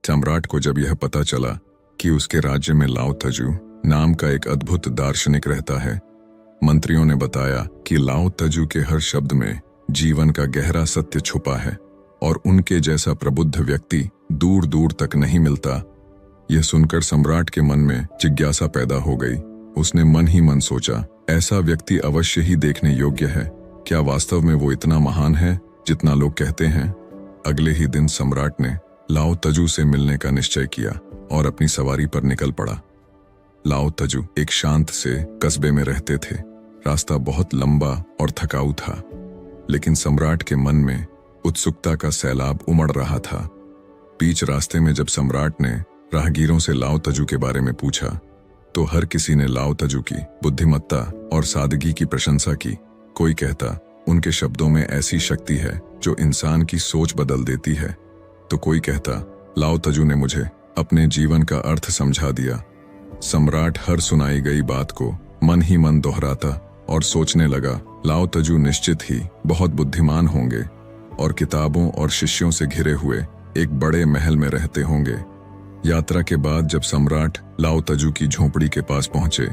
सम्राट को जब यह पता चला कि उसके राज्य में लाओ तजू नाम का एक अद्भुत दार्शनिक रहता है, मंत्रियों ने बताया कि लाओ तजू के हर शब्द में जीवन का गहरा सत्य छुपा है और उनके जैसा प्रबुद्ध व्यक्ति दूर दूर तक नहीं मिलता। यह सुनकर सम्राट के मन में जिज्ञासा पैदा हो गई। उसने मन ही मन सोचा, ऐसा व्यक्ति अवश्य ही देखने योग्य है। क्या वास्तव में वो इतना महान है जितना लोग कहते हैं? अगले ही दिन सम्राट ने लाओ तजू से मिलने का निश्चय किया और अपनी सवारी पर निकल पड़ा। लाओ तजू एक शांत से कस्बे में रहते थे। रास्ता बहुत लंबा और थकाऊ था, लेकिन सम्राट के मन में उत्सुकता का सैलाब उमड़ रहा था। बीच रास्ते में जब सम्राट ने राहगीरों से लाओ तजू के बारे में पूछा, तो हर किसी ने लाओ तजू की बुद्धिमत्ता और सादगी की प्रशंसा की। कोई कहता, उनके शब्दों में ऐसी शक्ति है जो इंसान की सोच बदल देती है, तो कोई कहता, लाओ तजू ने मुझे अपने जीवन का अर्थ समझा दिया। सम्राट हर सुनाई गई बात को मन ही मन दोहराता और सोचने लगा, लाओ तजू निश्चित ही बहुत बुद्धिमान होंगे और किताबों और शिष्यों से घिरे हुए एक बड़े महल में रहते होंगे। यात्रा के बाद जब सम्राट लाओ तजू की झोपड़ी के पास पहुंचे,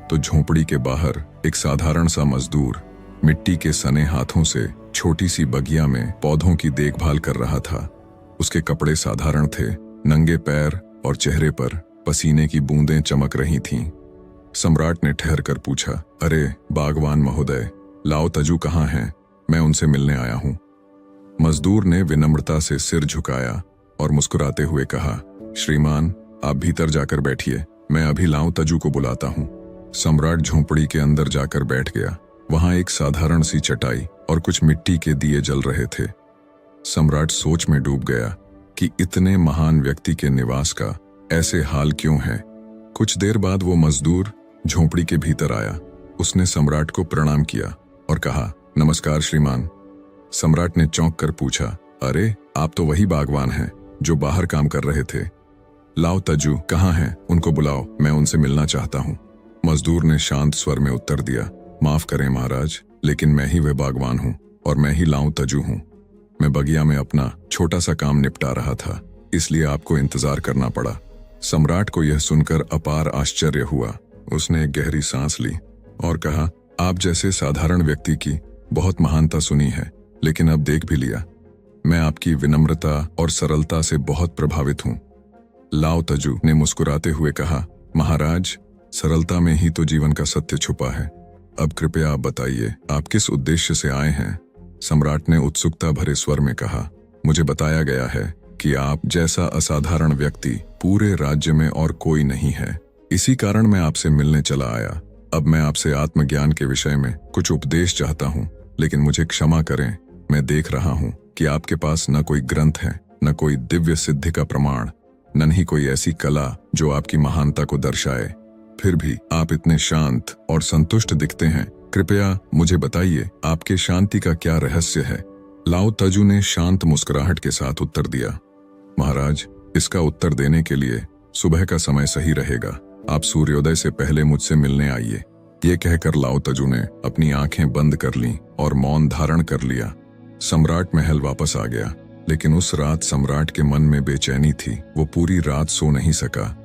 तो झोपड़ी के बाहर एक साधारण सा मजदूर मिट्टी के सने हाथों से छोटी सी बगिया में पौधों की देखभाल कर रहा था। उसके कपड़े साधारण थे, नंगे पैर और चेहरे पर पसीने की बूंदें चमक रही थीं। सम्राट ने ठहर कर पूछा, अरे बागवान महोदय, लाओ तजू कहाँ हैं? मैं उनसे मिलने आया हूँ। मजदूर ने विनम्रता से सिर झुकाया और मुस्कुराते हुए कहा, श्रीमान, आप भीतर जाकर बैठिए, मैं अभी लाओ तजू को बुलाता हूँ। सम्राट झोंपड़ी के अंदर जाकर बैठ गया। वहां एक साधारण सी चटाई और कुछ मिट्टी के दिए जल रहे थे। सम्राट सोच में डूब गया कि इतने महान व्यक्ति के निवास का ऐसे हाल क्यों है। कुछ देर बाद वो मजदूर झोंपड़ी के भीतर आया। उसने सम्राट को प्रणाम किया और कहा, नमस्कार श्रीमान। सम्राट ने चौंक कर पूछा, अरे आप तो वही बागवान हैं जो बाहर काम कर रहे थे। लाओ तजू कहाँ हैं? उनको बुलाओ, मैं उनसे मिलना चाहता हूँ। मजदूर ने शांत स्वर में उत्तर दिया, माफ करें महाराज, लेकिन मैं ही वह बागवान हूँ और मैं ही लाओ तजू हूँ। मैं बगिया में अपना छोटा सा काम निपटा रहा था, इसलिए आपको इंतजार करना पड़ा। सम्राट को यह सुनकर अपार आश्चर्य हुआ। उसने एक गहरी सांस ली और कहा, आप जैसे साधारण व्यक्ति की बहुत महानता सुनी है, लेकिन अब देख भी लिया। मैं आपकी विनम्रता और सरलता से बहुत प्रभावित हूँ। लाओ तजू ने मुस्कुराते हुए कहा, महाराज, सरलता में ही तो जीवन का सत्य छुपा है। अब कृपया आप बताइए, आप किस उद्देश्य से आए हैं? सम्राट ने उत्सुकता भरे स्वर में कहा, मुझे बताया गया है कि आप जैसा असाधारण व्यक्ति पूरे राज्य में और कोई नहीं है। इसी कारण मैं आपसे मिलने चला आया। अब मैं आपसे आत्मज्ञान के विषय में कुछ उपदेश चाहता हूँ, लेकिन मुझे क्षमा करें, मैं देख रहा हूँ कि आपके पास न कोई ग्रंथ है, न कोई दिव्य सिद्धि का प्रमाण, न ही कोई ऐसी कला जो आपकी महानता को दर्शाए। फिर भी आप इतने शांत और संतुष्ट दिखते हैं। कृपया मुझे बताइए, आपके शांति का क्या रहस्य है? लाओ तजू ने शांत मुस्कुराहट के साथ उत्तर दिया, महाराज, इसका उत्तर देने के लिए सुबह का समय सही रहेगा। आप सूर्योदय से पहले मुझसे मिलने आइए। ये कहकर लाओ तजू ने अपनी आंखें बंद कर लीं और मौन धारण कर लिया। सम्राट महल वापस आ गया, लेकिन उस रात सम्राट के मन में बेचैनी थी। वो पूरी रात सो नहीं सका।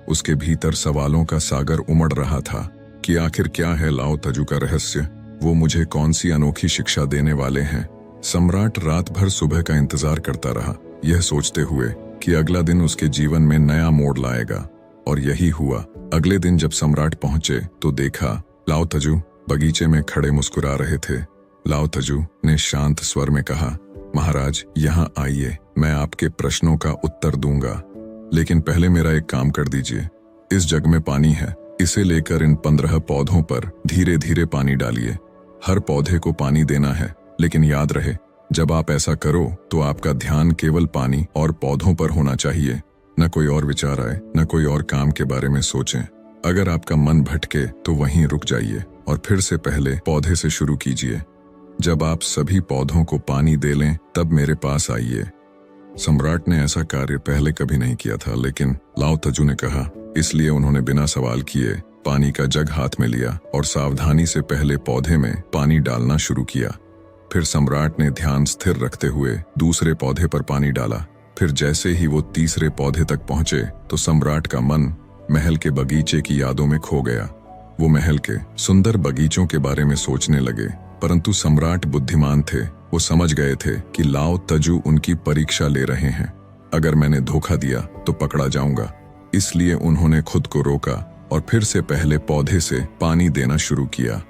उसके भीतर सवालों का सागर उमड़ रहा था कि आखिर क्या है लाओ तजू का रहस्य? वो मुझे कौन सी अनोखी शिक्षा देने वाले हैं? सम्राट रात भर सुबह का इंतजार करता रहा, यह सोचते हुए कि अगला दिन उसके जीवन में नया मोड़ लाएगा। और यही हुआ। अगले दिन जब सम्राट पहुंचे तो देखा लाओ तजू बगीचे में खड़े मुस्कुरा रहे थे। लाओ तजू ने शांत स्वर में कहा, महाराज, यहाँ आइए, मैं आपके प्रश्नों का उत्तर दूंगा, लेकिन पहले मेरा एक काम कर दीजिए। इस जग में पानी है, इसे लेकर इन 15 पौधों पर धीरे धीरे पानी डालिए। हर पौधे को पानी देना है, लेकिन याद रहे, जब आप ऐसा करो तो आपका ध्यान केवल पानी और पौधों पर होना चाहिए। न कोई और विचार आए, न कोई और काम के बारे में सोचें। अगर आपका मन भटके तो वहीं रुक जाइए और फिर से पहले पौधे से शुरू कीजिए। जब आप सभी पौधों को पानी दे लें तब मेरे पास आइए। सम्राट ने ऐसा कार्य पहले कभी नहीं किया था, लेकिन लाओ तजू ने कहा, इसलिए उन्होंने बिना सवाल किए पानी का जग हाथ में लिया और सावधानी से पहले पौधे में पानी डालना शुरू किया। फिर सम्राट ने ध्यान स्थिर रखते हुए दूसरे पौधे पर पानी डाला। फिर जैसे ही वो तीसरे पौधे तक पहुंचे तो सम्राट का मन महल के बगीचे की यादों में खो गया। वो महल के सुंदर बगीचों के बारे में सोचने लगे, परंतु सम्राट बुद्धिमान थे। वो समझ गए थे कि लाओ तजू उनकी परीक्षा ले रहे हैं। अगर मैंने धोखा दिया तो पकड़ा जाऊंगा। इसलिए उन्होंने खुद को रोका और फिर से पहले पौधे से पानी देना शुरू किया।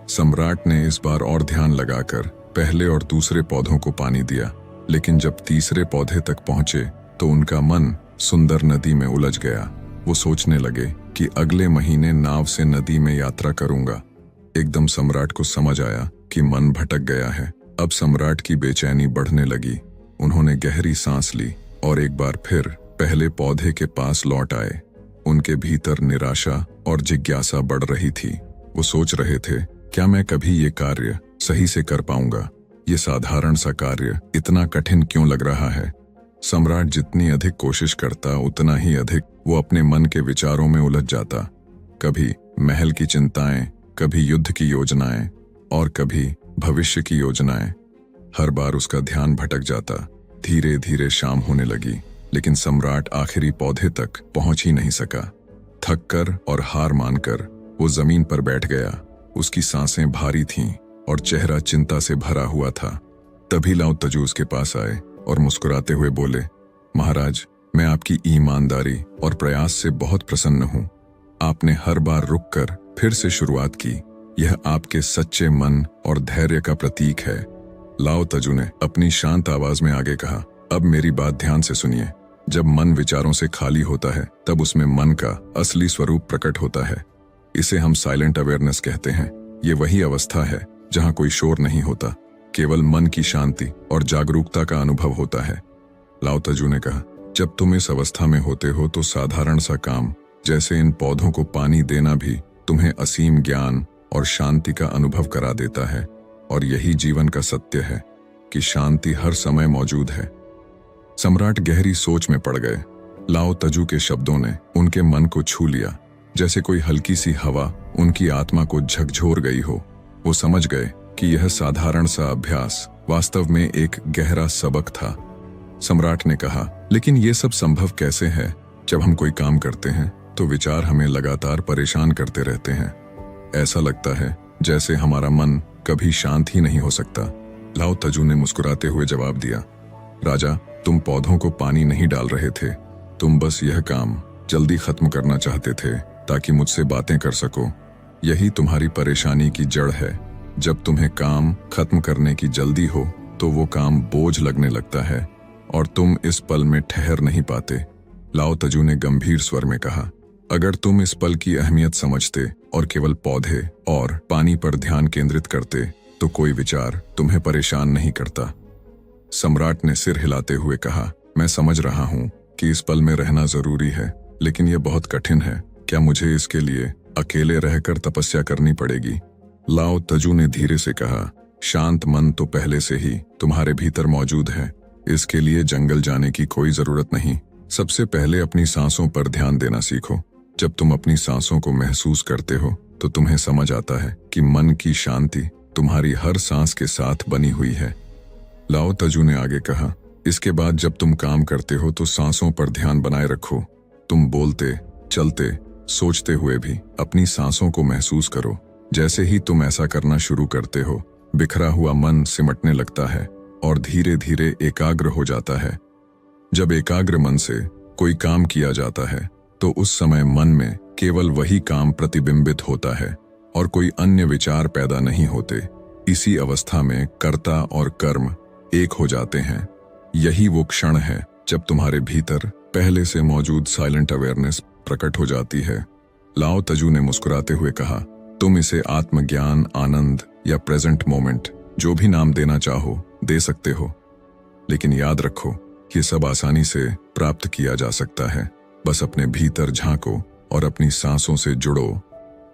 सम्राट ने इस बार और ध्यान लगाकर पहले और दूसरे पौधों को पानी दिया, लेकिन जब तीसरे पौधे तक पहुंचे तो उनका मन सुंदर नदी में उलझ गया। वो सोचने लगे कि अगले महीने नाव से नदी में यात्रा करूंगा। एकदम सम्राट को समझ आया कि मन भटक गया है। अब सम्राट की बेचैनी बढ़ने लगी। उन्होंने गहरी सांस ली और एक बार फिर पहले पौधे के पास लौट आए। उनके भीतर निराशा और जिज्ञासा बढ़ रही थी। वो सोच रहे थे, क्या मैं कभी ये कार्य सही से कर पाऊंगा? ये साधारण सा कार्य इतना कठिन क्यों लग रहा है? सम्राट जितनी अधिक कोशिश करता उतना ही अधिक वो अपने मन के विचारों में उलझ जाता। कभी महल की चिंताएं, कभी युद्ध की योजनाएं और कभी भविष्य की योजनाएं। हर बार उसका ध्यान भटक जाता। धीरे धीरे शाम होने लगी, लेकिन सम्राट आखिरी पौधे तक पहुंच ही नहीं सका। थककर और हार मानकर वो जमीन पर बैठ गया। उसकी सांसें भारी थीं और चेहरा चिंता से भरा हुआ था। तभी लाओ तजू उसके पास आए और मुस्कुराते हुए बोले, महाराज, मैं आपकी ईमानदारी और प्रयास से बहुत प्रसन्न हूँ। आपने हर बार रुककर फिर से शुरुआत की। यह आपके सच्चे मन और धैर्य का प्रतीक है। लाओ तजू ने अपनी शांत आवाज में आगे कहा, अब मेरी बात ध्यान से सुनिए। जब मन विचारों से खाली होता है तब उसमें मन का असली स्वरूप प्रकट होता है। इसे हम साइलेंट अवेयरनेस कहते हैं। ये वही अवस्था है जहां कोई शोर नहीं होता, केवल मन की शांति और जागरूकता का अनुभव होता है। लाओ तजू ने कहा, जब तुम इस अवस्था में होते हो तो साधारण सा काम जैसे इन पौधों को पानी देना भी तुम्हें असीम ज्ञान और शांति का अनुभव करा देता है। और यही जीवन का सत्य है कि शांति हर समय मौजूद है। सम्राट गहरी सोच में पड़ गए। लाओ तजू के शब्दों ने उनके मन को छू लिया, जैसे कोई हल्की सी हवा उनकी आत्मा को झकझोर गई हो। वो समझ गए कि यह साधारण सा अभ्यास वास्तव में एक गहरा सबक था। सम्राट ने कहा, लेकिन ये सब संभव कैसे है? जब हम कोई काम करते हैं तो विचार हमें लगातार परेशान करते रहते हैं। ऐसा लगता है जैसे हमारा मन कभी शांत ही नहीं हो सकता। लाओ तजू ने मुस्कुराते हुए जवाब दिया, राजा, तुम पौधों को पानी नहीं डाल रहे थे। तुम बस यह काम जल्दी खत्म करना चाहते थे ताकि मुझसे बातें कर सको। यही तुम्हारी परेशानी की जड़ है। जब तुम्हें काम खत्म करने की जल्दी हो तो वो काम बोझ लगने लगता है और तुम इस पल में ठहर नहीं पाते। लाओ तजू ने गंभीर स्वर में कहा, अगर तुम इस पल की अहमियत समझते और केवल पौधे और पानी पर ध्यान केंद्रित करते तो कोई विचार तुम्हें परेशान नहीं करता। सम्राट ने सिर हिलाते हुए कहा, मैं समझ रहा हूं कि इस पल में रहना जरूरी है, लेकिन यह बहुत कठिन है। क्या मुझे इसके लिए अकेले रहकर तपस्या करनी पड़ेगी? लाओ तजू ने धीरे से कहा, शांत मन तो पहले से ही तुम्हारे भीतर मौजूद है। इसके लिए जंगल जाने की कोई जरूरत नहीं। सबसे पहले अपनी सांसों पर ध्यान देना सीखो। जब तुम अपनी सांसों को महसूस करते हो तो तुम्हें समझ आता है कि मन की शांति तुम्हारी हर सांस के साथ बनी हुई है। लाओ तजू ने आगे कहा, इसके बाद जब तुम काम करते हो तो सांसों पर ध्यान बनाए रखो। तुम बोलते, चलते, सोचते हुए भी अपनी सांसों को महसूस करो। जैसे ही तुम ऐसा करना शुरू करते हो, बिखरा हुआ मन सिमटने लगता है और धीरे धीरे एकाग्र हो जाता है। जब एकाग्र मन से कोई काम किया जाता है तो उस समय मन में केवल वही काम प्रतिबिंबित होता है और कोई अन्य विचार पैदा नहीं होते। इसी अवस्था में कर्ता और कर्म एक हो जाते हैं। यही वो क्षण है जब तुम्हारे भीतर पहले से मौजूद साइलेंट अवेयरनेस प्रकट हो जाती है। लाओ तजू ने मुस्कुराते हुए कहा, तुम इसे आत्मज्ञान, आनंद या प्रेजेंट मोमेंट, जो भी नाम देना चाहो दे सकते हो, लेकिन याद रखो ये सब आसानी से प्राप्त किया जा सकता है। बस अपने भीतर झांको और अपनी सांसों से जुड़ो।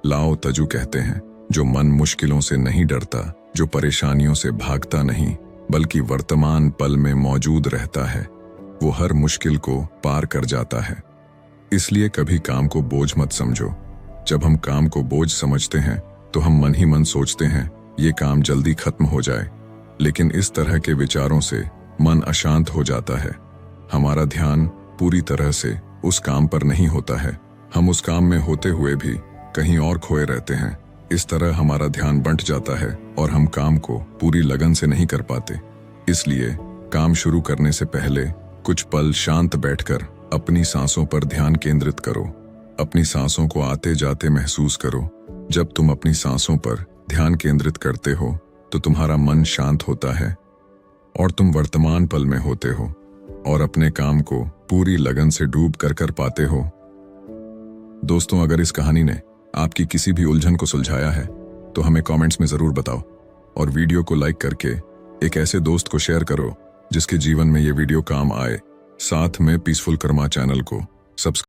लाओ तजू कहते हैं, जो मन मुश्किलों से नहीं डरता, जो परेशानियों से भागता नहीं बल्कि वर्तमान पल में मौजूद रहता है, वो हर मुश्किल को पार कर जाता है। इसलिए कभी काम को बोझ मत समझो। जब हम काम को बोझ समझते हैं तो हम मन ही मन सोचते हैं ये काम जल्दी खत्म हो जाए, लेकिन इस तरह के विचारों से मन अशांत हो जाता है। हमारा ध्यान पूरी तरह से उस काम पर नहीं होता है। हम उस काम में होते हुए भी कहीं और खोए रहते हैं। इस तरह हमारा ध्यान बंट जाता है और हम काम को पूरी लगन से नहीं कर पाते। इसलिए काम शुरू करने से पहले कुछ पल शांत बैठकर अपनी सांसों पर ध्यान केंद्रित करो। अपनी सांसों को आते जाते महसूस करो। जब तुम अपनी सांसों पर ध्यान केंद्रित करते हो तो तुम्हारा मन शांत होता है और तुम वर्तमान पल में होते हो और अपने काम को पूरी लगन से डूब कर पाते हो। दोस्तों, अगर इस कहानी ने आपकी किसी भी उलझन को सुलझाया है तो हमें कमेंट्स में जरूर बताओ और वीडियो को लाइक करके एक ऐसे दोस्त को शेयर करो जिसके जीवन में ये वीडियो काम आए। साथ में पीसफुल कर्मा चैनल को सब्सक्राइब